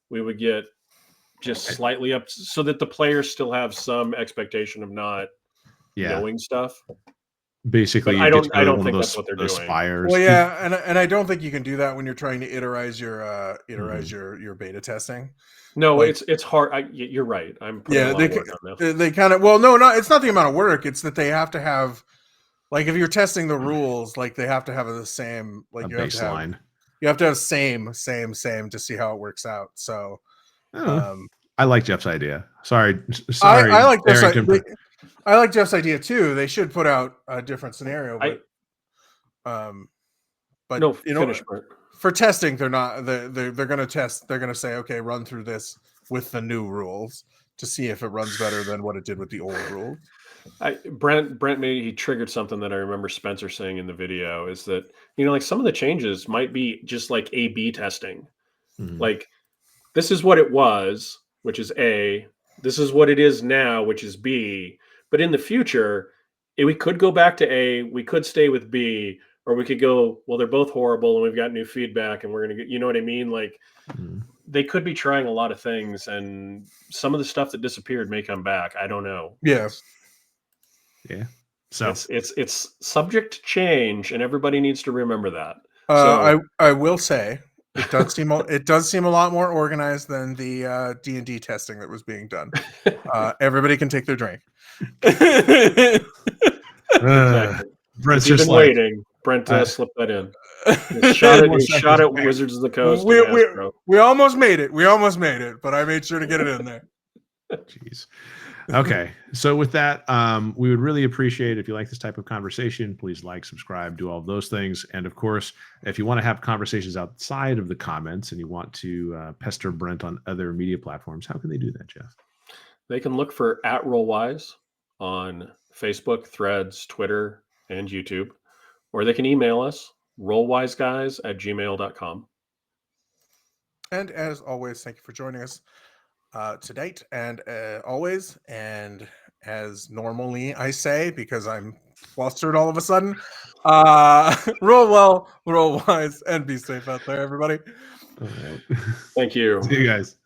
we would get just slightly up so that the players still have some expectation of not knowing stuff. Basically, I don't think that's what they're doing. Spires. Well, yeah, and I don't think you can do that when you're trying to itemize your beta testing. No, it's hard. You're right. I'm putting a lot of work on this. They kind of it's not the amount of work. It's that they have to have, like, if you're testing the rules, like they have to have the same, like you baseline. Have to have same to see how it works out. So, I like Jeff's idea. Sorry, I like Darrington. I like Jeff's idea too. They should put out a different scenario, but no, for testing, they're not. They're going to test. They're going to say, okay, run through this with the new rules to see if it runs better than what it did with the old rules. Brent he triggered something that I remember Spencer saying in the video, is that, like some of the changes might be just like A/B testing. Like, this is what it was, which is A. This is what it is now, which is B. But in the future, we could go back to A. We could stay with B, or we could go, well, they're both horrible, and we've got new feedback, and we're gonna get. You know what I mean? Like, they could be trying a lot of things, and some of the stuff that disappeared may come back. I don't know. Yeah. So it's subject to change, and everybody needs to remember that. I will say it does seem a lot more organized than the D&D testing that was being done. Everybody can take their drink. Exactly. Brent's just waiting. Brent slipped that in. He shot at Wizards of the Coast. We almost made it, but I made sure to get it in there. Jeez. Okay, so with that, we would really appreciate if you like this type of conversation. Please like, subscribe, do all of those things. And of course, if you want to have conversations outside of the comments and you want to pester Brent on other media platforms, how can they do that, Jeff? They can look for @RollWise on Facebook, Threads, Twitter, and YouTube, or they can email us, rollwiseguys@gmail.com. And as always, thank you for joining us to date, and always, and as normally I say, because I'm flustered all of a sudden, roll well, roll wise, and be safe out there, everybody. All right. Thank you. See you guys.